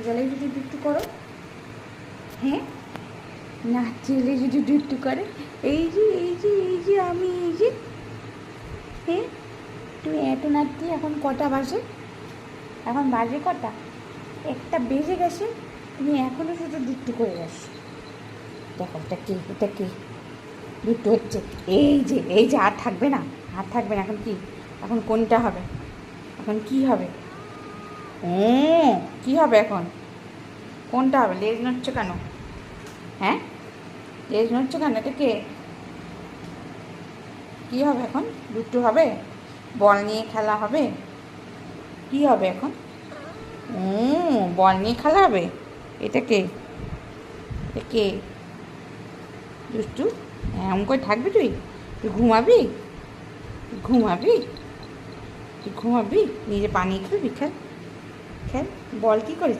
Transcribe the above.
গেলেই যদি একটু করো, হ্যাঁ নাচতে এলে যদি একটু করে, এই যে এই যে এই যে আমি এই যে, হ্যাঁ তুমি এত নাচতে। এখন কটা বাজে? এখন বাজে কটা? একটা বেজে গেছে, তুমি এখনও শুধু দুট্টু করে আসো। দেখো এটা কে, এটা কে দুট্টু হচ্ছে? এই যে আর থাকবে না, আর থাকবে না। এখন কি, এখন কোনটা হবে? এখন কি হবে? ও কী হবে এখন? কোনটা হবে? লেজ নড়ছে কেন? হ্যাঁ লেজ নড়ছে কেন? এটা কে? কী হবে এখন? দুট্টু হবে? বল নিয়ে খেলা হবে? কী হবে এখন? ও বল নিয়ে খেলা হবে? এটা কে? এটা কে? দুষ্টু এমন করে থাকবি তুই? তুই ঘুমাবি? ঘুমাবি? তুই ঘুমাবি? নিজে পানি খেলবি? খেল খেল। বল কী করেছিস?